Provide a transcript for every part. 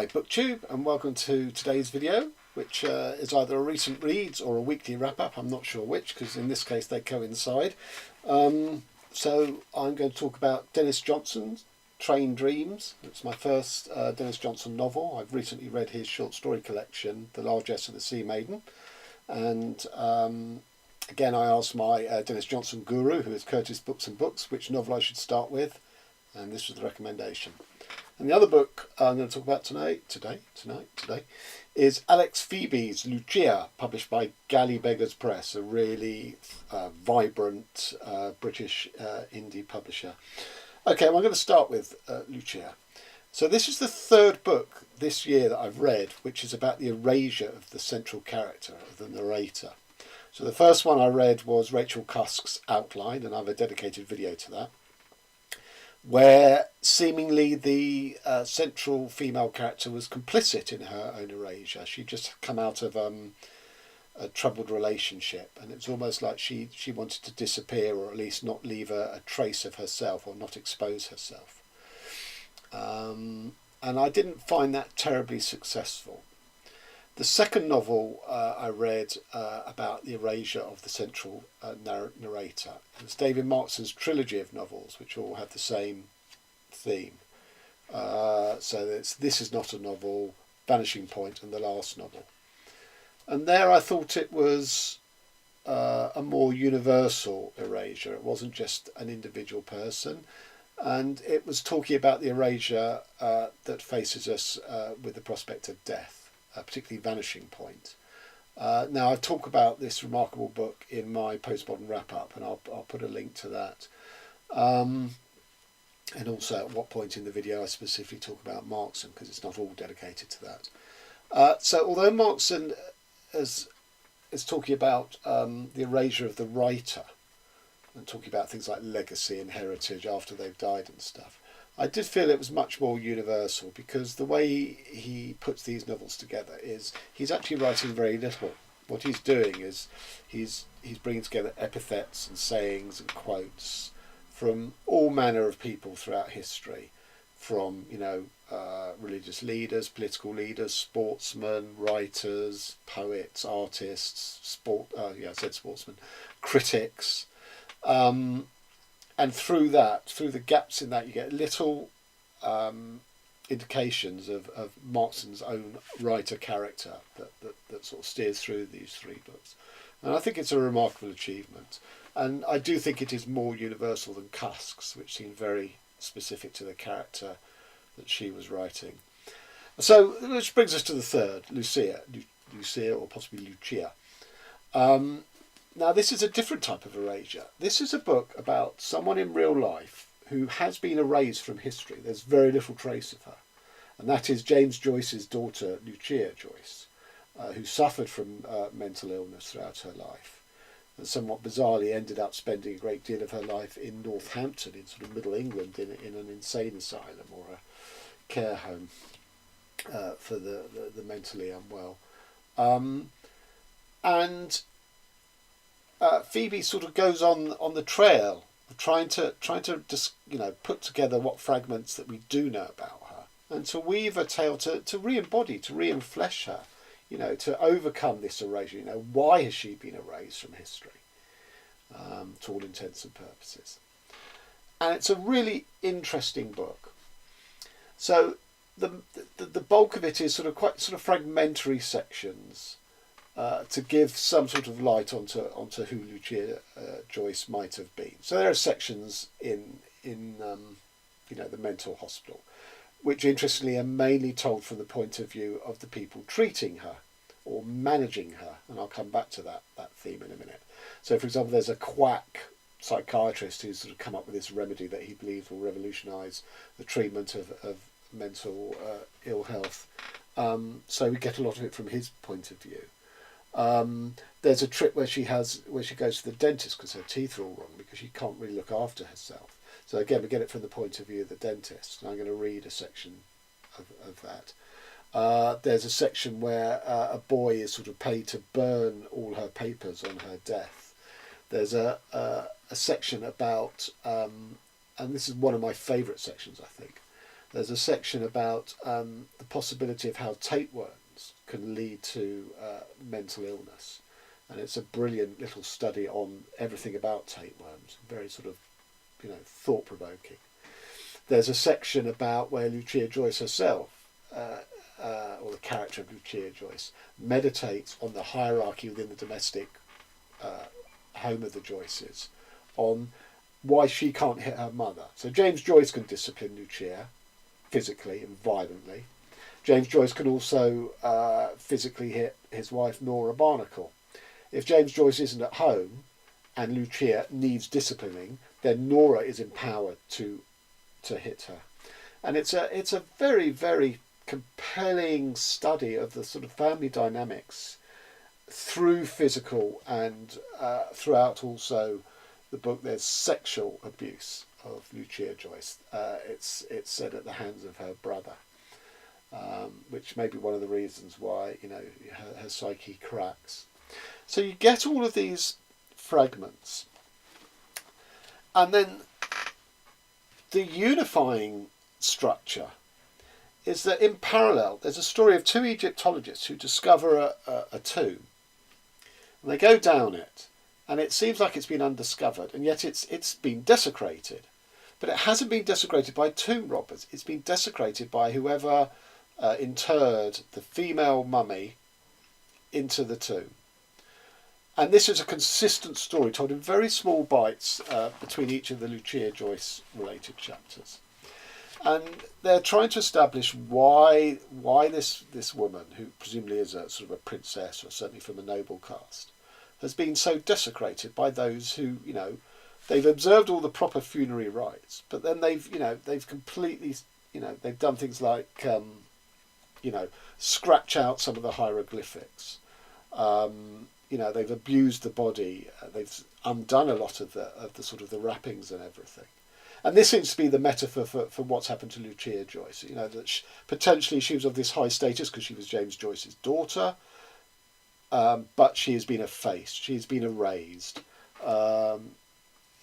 Hi BookTube, and welcome to today's video, which is either a recent reads or a weekly wrap-up. I'm not sure which, because in this case they coincide. So I'm going to talk about Denis Johnson's Train Dreams. It's my first Denis Johnson novel. I've recently read his short story collection, The Largesse of the Sea Maiden. And again, I asked my Denis Johnson guru, who is Curtis Books and Books, which novel I should start with, and this was the recommendation. And the other book I'm going to talk about today is Alex Pheby's Lucia, published by Galley Beggars Press, a really vibrant British indie publisher. Okay, well, I'm going to start with Lucia. So this is the third book this year that I've read, which is about the erasure of the central character, of the narrator. So the first one I read was Rachel Cusk's Outline, and I have a dedicated video to that, where seemingly the central female character was complicit in her own erasure. She'd just come out of a troubled relationship, and it was almost like she wanted to disappear, or at least not leave a trace of herself, or not expose herself. And I didn't find that terribly successful. The second novel I read about the erasure of the central narrator, it was David Markson's trilogy of novels, which all have the same theme. So This Is Not a Novel, Vanishing Point, and The Last Novel. And there I thought it was a more universal erasure. It wasn't just an individual person. And it was talking about the erasure that faces us with the prospect of death. Particularly Vanishing Point. Now I talk about this remarkable book in my postmodern wrap-up, and I'll put a link to that. And also at what point in the video I specifically talk about Markson, because it's not all dedicated to that. So although Markson is talking about the erasure of the writer, and talking about things like legacy and heritage after they've died and stuff, I did feel it was much more universal, because the way he puts these novels together is he's actually writing very little. What he's doing is he's bringing together epithets and sayings and quotes from all manner of people throughout history, from religious leaders, political leaders, sportsmen, writers, poets, artists, sportsmen, critics. And through the gaps in that, you get little indications of Markson's own writer character that sort of steers through these three books. And I think it's a remarkable achievement. And I do think it is more universal than Cusk's, which seemed very specific to the character that she was writing. So, which brings us to the third, Lucia, or possibly Lucia. Now, this is a different type of erasure. This is a book about someone in real life who has been erased from history. There's very little trace of her. And that is James Joyce's daughter, Lucia Joyce, who suffered from mental illness throughout her life, and somewhat bizarrely ended up spending a great deal of her life in Northampton, in sort of Middle England, in an insane asylum or a care home for the mentally unwell. And Phoebe sort of goes on the trail of trying to just put together what fragments that we do know about her, and to weave a tale to re-embody, to re-enflesh her, to overcome this erasure. Why has she been erased from history, to all intents and purposes? And it's a really interesting book. So the bulk of it is quite fragmentary sections. To give some sort of light onto who Lucia Joyce might have been. So there are sections in the mental hospital, which interestingly are mainly told from the point of view of the people treating her or managing her, and I'll come back to that theme in a minute. So, for example, there's a quack psychiatrist who's sort of come up with this remedy that he believes will revolutionise the treatment of mental ill health. So we get a lot of it from his point of view. There's a trip where she goes to the dentist because her teeth are all wrong, because she can't really look after herself. So again, we get it from the point of view of the dentist. And I'm going to read a section of that. There's a section where a boy is sort of paid to burn all her papers on her death. There's a section about, and this is one of my favourite sections, I think, There's a section about the possibility of how tapeworms can lead to mental illness. And it's a brilliant little study on everything about tapeworms, very sort of, thought-provoking. There's a section about where Lucia Joyce herself, or the character of Lucia Joyce, meditates on the hierarchy within the domestic home of the Joyces, on why she can't hit her mother. So James Joyce can discipline Lucia physically and violently. James Joyce can also physically hit his wife Nora Barnacle. If James Joyce isn't at home and Lucia needs disciplining, then Nora is empowered to hit her. And it's a very, very compelling study of the sort of family dynamics through physical and throughout also the book there's sexual abuse of Lucia Joyce. It's said at the hands of her brother, which may be one of the reasons why her psyche cracks. So you get all of these fragments, and then the unifying structure is that in parallel there's a story of two Egyptologists who discover a tomb, and they go down it, and it seems like it's been undiscovered, and yet it's been desecrated. But it hasn't been desecrated by tomb robbers. It's been desecrated by whoever interred the female mummy into the tomb. And this is a consistent story told in very small bites between each of the Lucia Joyce related chapters. And they're trying to establish why this woman, who presumably is a sort of a princess or certainly from a noble caste, has been so desecrated by those who, they've observed all the proper funerary rites, but then they've completely, they've done things like, scratch out some of the hieroglyphics. They've abused the body. They've undone a lot of the sort of the wrappings and everything. And this seems to be the metaphor for what's happened to Lucia Joyce. That potentially she was of this high status because she was James Joyce's daughter, but she has been effaced. She has been erased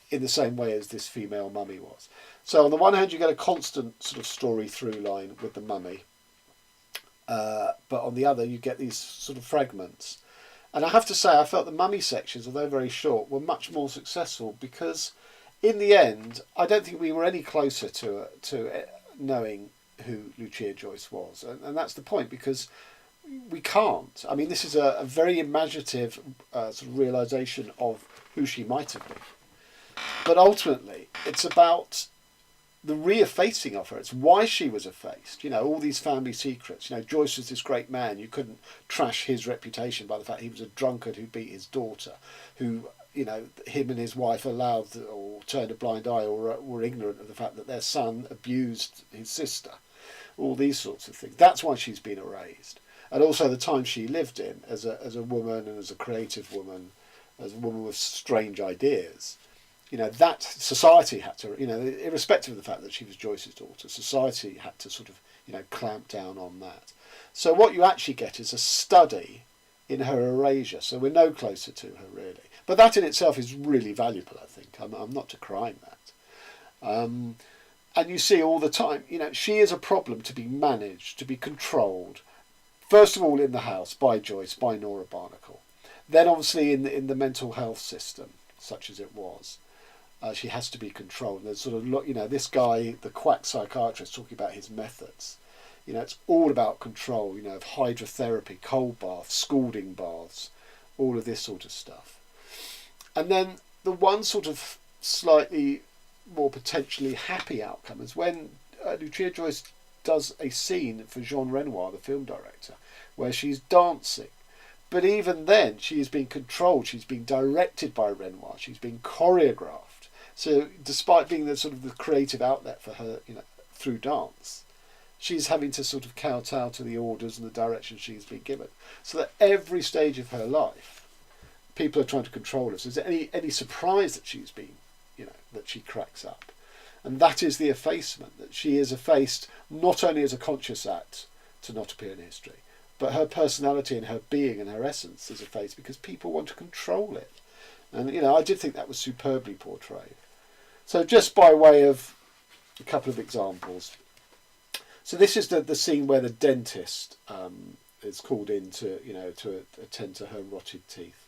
in the same way as this female mummy was. So on the one hand, you get a constant sort of story through line with the mummy, but on the other, you get these sort of fragments. And I have to say, I felt the mummy sections, although very short, were much more successful because, in the end, I don't think we were any closer to knowing who Lucia Joyce was. And that's the point, because we can't. I mean, this is a very imaginative sort of realisation of who she might have been. But ultimately, it's about the re-effacing of her. It's why she was effaced. All these family secrets. Joyce was this great man. You couldn't trash his reputation by the fact he was a drunkard who beat his daughter, who, him and his wife allowed or turned a blind eye or were ignorant of the fact that their son abused his sister. All these sorts of things. That's why she's been erased. And also the time she lived in as a woman and as a creative woman, as a woman with strange ideas. That society had to, irrespective of the fact that she was Joyce's daughter, society had to sort of, clamp down on that. So what you actually get is a study in her erasure. So we're no closer to her, really. But that in itself is really valuable, I think. I'm not decrying that. And you see all the time, she is a problem to be managed, to be controlled. First of all in the house, by Joyce, by Nora Barnacle. Then obviously in the mental health system, such as it was. She has to be controlled. There's sort of, this guy, the quack psychiatrist, talking about his methods. It's all about control, of hydrotherapy, cold baths, scalding baths, all of this sort of stuff. And then the one sort of slightly more potentially happy outcome is when Lucia Joyce does a scene for Jean Renoir, the film director, where she's dancing. But even then, she is being controlled. She's being directed by Renoir. She's being choreographed. So, despite being the sort of the creative outlet for her, through dance, she's having to sort of kowtow to the orders and the direction she's been given. So that every stage of her life, people are trying to control her. So, is there any surprise that she's been, that she cracks up? And that is the effacement, that she is effaced not only as a conscious act to not appear in history, but her personality and her being and her essence is effaced because people want to control it. And, I did think that was superbly portrayed. So just by way of a couple of examples, So this is the scene where the dentist is called in to, to attend to her rotted teeth.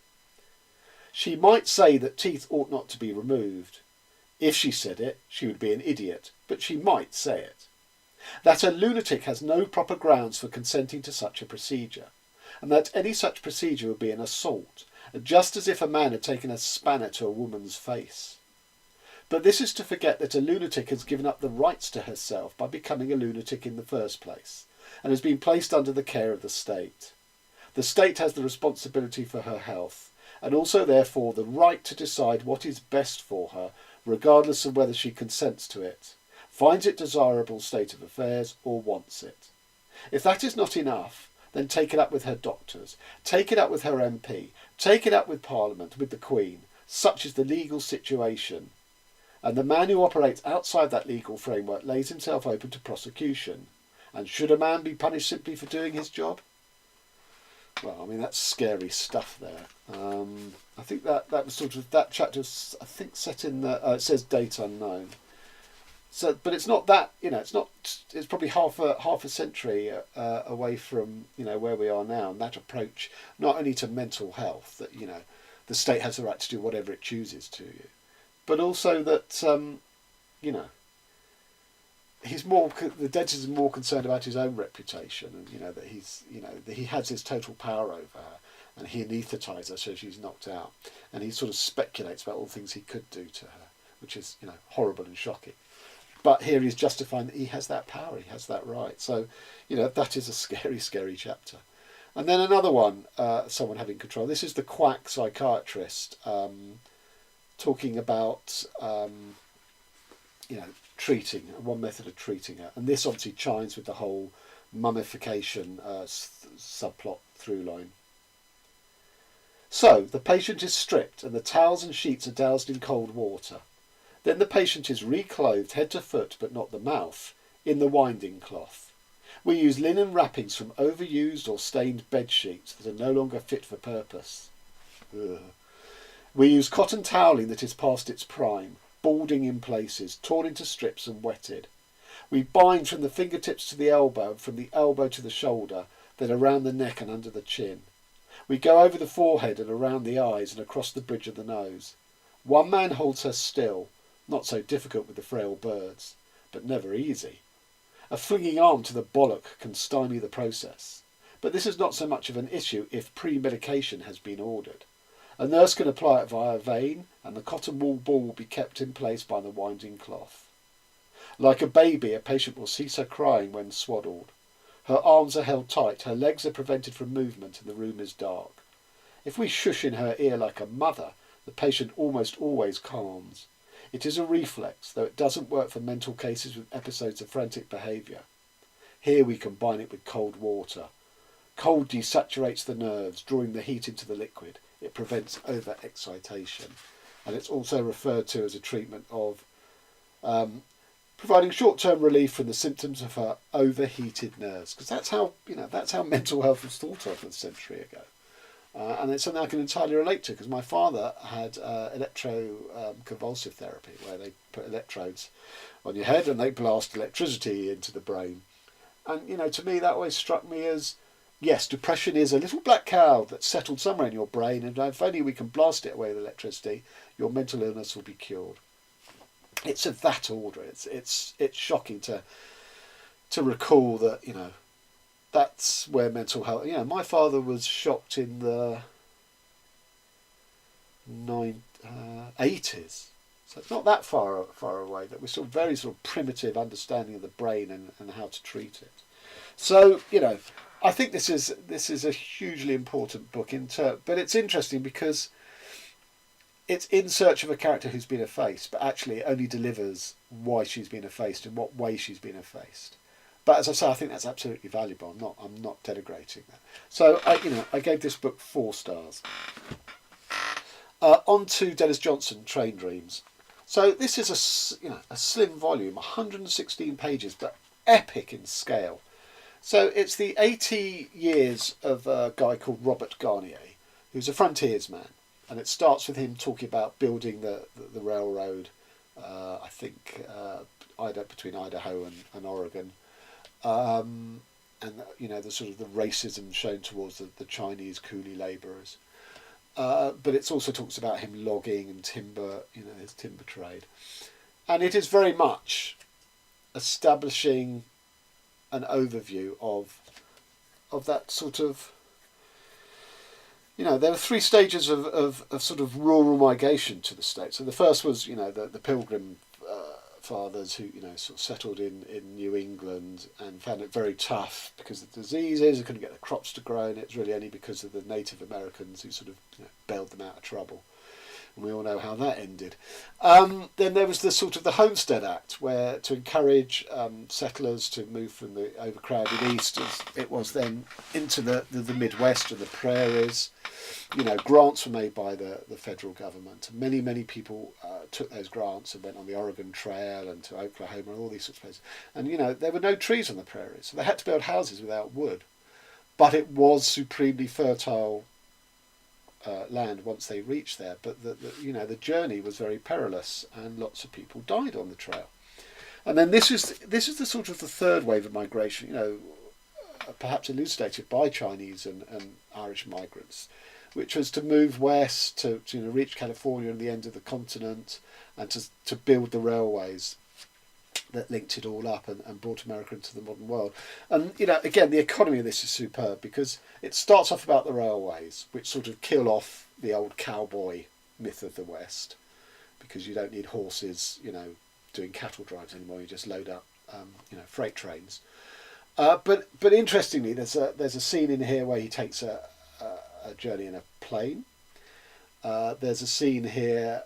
She might say that teeth ought not to be removed. If she said it, she would be an idiot, but she might say it. That a lunatic has no proper grounds for consenting to such a procedure, and that any such procedure would be an assault, just as if a man had taken a spanner to a woman's face. But this is to forget that a lunatic has given up the rights to herself by becoming a lunatic in the first place, and has been placed under the care of the state. The state has the responsibility for her health, and also therefore the right to decide what is best for her, regardless of whether she consents to it, finds it desirable state of affairs, or wants it. If that is not enough, then take it up with her doctors, take it up with her MP, take it up with Parliament, with the Queen. Such is the legal situation. And the man who operates outside that legal framework lays himself open to prosecution. And should a man be punished simply for doing his job? Well, I mean, that's scary stuff there. I think that was sort of, that chapter was, I think, set in the, it says date unknown. So, but it's not that, it's not, it's probably half a century away from, where we are now. And that approach, not only to mental health, that, the state has the right to do whatever it chooses to you, but also that, the dentist is more concerned about his own reputation, and that that he has his total power over her, and he anaesthetises her so she's knocked out, and he sort of speculates about all the things he could do to her, which is horrible and shocking. But here he's justifying that he has that power, he has that right. So that is a scary, scary chapter. And then another one, someone having control. This is the quack psychiatrist talking about treating, one method of treating her. And this obviously chimes with the whole mummification subplot through line. So, the patient is stripped and the towels and sheets are doused in cold water. Then the patient is reclothed head to foot, but not the mouth, in the winding cloth. We use linen wrappings from overused or stained bed sheets that are no longer fit for purpose. Ugh. We use cotton toweling that is past its prime, balding in places, torn into strips and wetted. We bind from the fingertips to the elbow, from the elbow to the shoulder, then around the neck and under the chin. We go over the forehead and around the eyes and across the bridge of the nose. One man holds her still, not so difficult with the frail birds, but never easy. A flinging arm to the bollock can stymie the process, but this is not so much of an issue if pre-medication has been ordered. A nurse can apply it via a vein, and the cotton wool ball will be kept in place by the winding cloth. Like a baby, a patient will cease her crying when swaddled. Her arms are held tight, her legs are prevented from movement, and the room is dark. If we shush in her ear like a mother, the patient almost always calms. It is a reflex, though it doesn't work for mental cases with episodes of frantic behaviour. Here we combine it with cold water. Cold desaturates the nerves, drawing the heat into the liquid. It prevents over-excitation. And it's also referred to as a treatment of providing short-term relief from the symptoms of her overheated nerves. Because that's how mental health was thought of a century ago. And it's something I can entirely relate to, because my father had electroconvulsive therapy, where they put electrodes on your head and they blast electricity into the brain. And, to me, that always struck me as, yes, depression is a little black cow that's settled somewhere in your brain, and if only we can blast it away with electricity, your mental illness will be cured. It's of that order. It's shocking to recall that, that's where mental health... my father was shocked in the 80s. So it's not that far away, that we're still very sort of primitive understanding of the brain and how to treat it. So, I think this is a hugely important book, but it's interesting because it's in search of a character who's been effaced, but actually it only delivers why she's been effaced and what way she's been effaced. But as I say, I think that's absolutely valuable. I'm not denigrating that. So I gave this book 4 stars. On to Denis Johnson, Train Dreams. So this is a slim volume, 116 pages, but epic in scale. So it's the 80 years of a guy called Robert Garnier, who's a frontiersman, and it starts with him talking about building the railroad. I think between Idaho and Oregon. and the sort of the racism shown towards the Chinese coolie labourers. But it also talks about him logging and timber, his timber trade, and it is very much establishing an overview of that sort of. There were three stages of sort of rural migration to the States. So the first was, the Pilgrim fathers who, sort of settled in New England and found it very tough because of diseases, they couldn't get the crops to grow, and it's really only because of the Native Americans who sort of bailed them out of trouble. And we all know how that ended. Then there was the sort of the Homestead Act, where to encourage settlers to move from the overcrowded east, as it was then, into the Midwest and the prairies. Grants were made by the federal government. And many people took those grants and went on the Oregon Trail and to Oklahoma and all these sorts of places. And, there were no trees on the prairies, so they had to build houses without wood. But it was supremely fertile land once they reached there, but the journey was very perilous, and lots of people died on the trail. And then this is the sort of the third wave of migration, perhaps elucidated by Chinese and Irish migrants, which was to move west to reach California and the end of the continent, and to build the railways that linked it all up and brought America into the modern world. And, again, the economy of this is superb because it starts off about the railways, which sort of kill off the old cowboy myth of the West, because you don't need horses, doing cattle drives anymore. You just load up, freight trains. But interestingly, there's a scene in here where he takes a journey in a plane. There's a scene here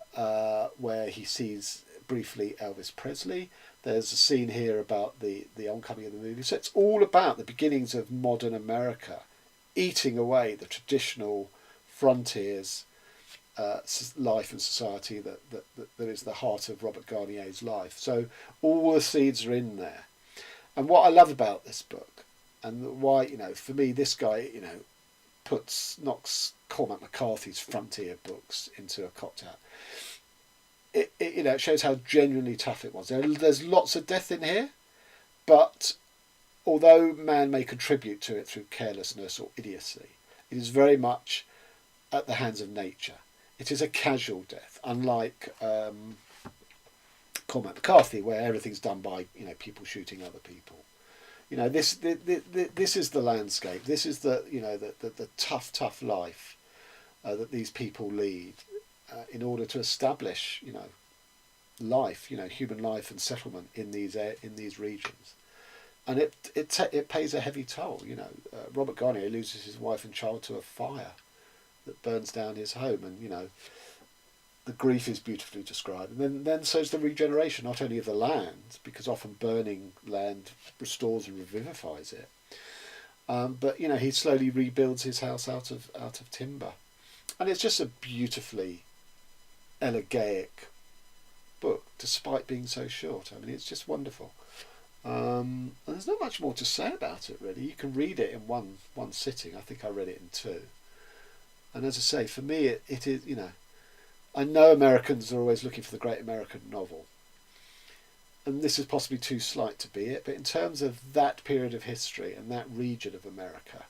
where he sees briefly Elvis Presley. There's a scene here about the oncoming of the movie. So it's all about the beginnings of modern America, eating away the traditional frontiers, life and society that is the heart of Robert Garnier's life. So all the seeds are in there. And what I love about this book, and why, for me, this guy, knocks Cormac McCarthy's Frontier books into a cocktail. It shows how genuinely tough it was. There's lots of death in here, but although man may contribute to it through carelessness or idiocy, it is very much at the hands of nature. It is a casual death, unlike Cormac McCarthy, where everything's done by people shooting other people. This is the landscape. This is the tough life that these people lead. In order to establish, life, human life and settlement in these regions, and it pays a heavy toll. Robert Garnier loses his wife and child to a fire that burns down his home, and the grief is beautifully described. And then so's the regeneration, not only of the land, because often burning land restores and revivifies it, but he slowly rebuilds his house out of timber, and it's just a beautifully elegiac book, despite being so short. I mean, it's just wonderful. And there's not much more to say about it, really. You can read it in one sitting. I think I read it in two. And as I say, for me, it is, I know Americans are always looking for the great American novel. And this is possibly too slight to be it, but in terms of that period of history and that region of America,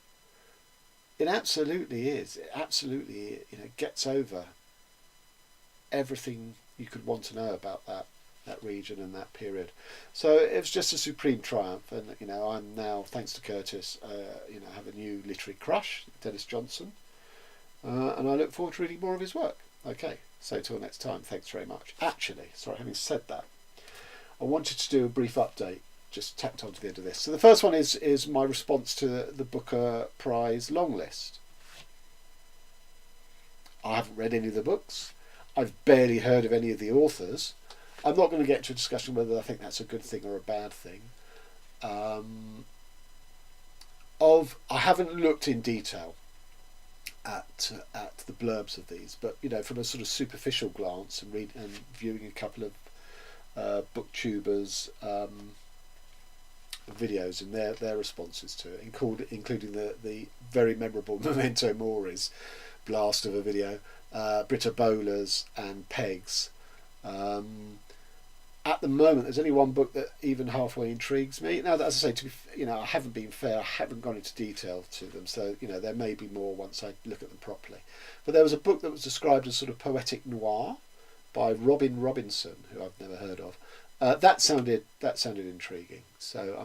it absolutely is. It absolutely, gets over everything you could want to know about that region and that period. So it was just a supreme triumph, and I'm now, thanks to Curtis, have a new literary crush, Denis Johnson, and I look forward to reading more of his work. Okay, so till next time, thanks very much. Actually, sorry, having said that, I wanted to do a brief update, just tacked on to the end of this. So the first one is my response to the Booker Prize long list. I haven't read any of the books. I've barely heard of any of the authors. I'm not going to get into a discussion whether I think that's a good thing or a bad thing. I haven't looked in detail at the blurbs of these, but from a sort of superficial glance and viewing a couple of booktubers videos and their responses to it, including the very memorable Memento Mori's blast of a video, Britta Bowler's and Peg's. at the moment, there's only one book that even halfway intrigues me. Now, as I say, I haven't been fair. I haven't gone into detail to them, so there may be more once I look at them properly. But there was a book that was described as sort of poetic noir by Robin Robinson, who I've never heard of. That sounded intriguing, so I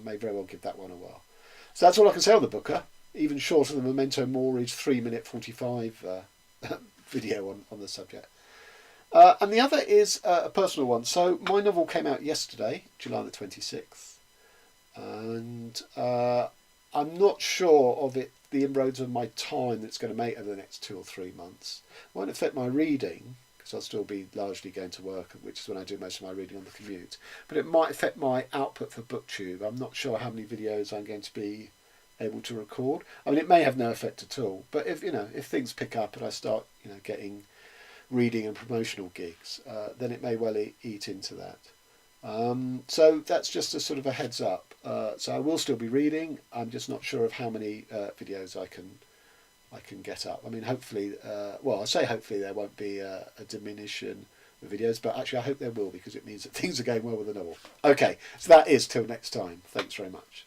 may very well give that one a whirl. So that's all I can say on the Booker. Even shorter than Memento Mori's 3-minute 45 video on the subject. And the other is a personal one. So my novel came out yesterday, July the 26th, and I'm not sure of the inroads of my time that it's going to make over the next 2 or 3 months. It won't affect my reading, because I'll still be largely going to work, which is when I do most of my reading on the commute. But it might affect my output for BookTube. I'm not sure how many videos I'm going to be able to record. I mean, it may have no effect at all. But if things pick up and I start getting reading and promotional gigs, then it may well eat into that. So that's just a sort of a heads up. So I will still be reading. I'm just not sure of how many videos I can get up. I mean, hopefully, I say hopefully there won't be a diminution of videos, but actually I hope there will, because it means that things are going well with the novel. Okay, so that is till next time. Thanks very much.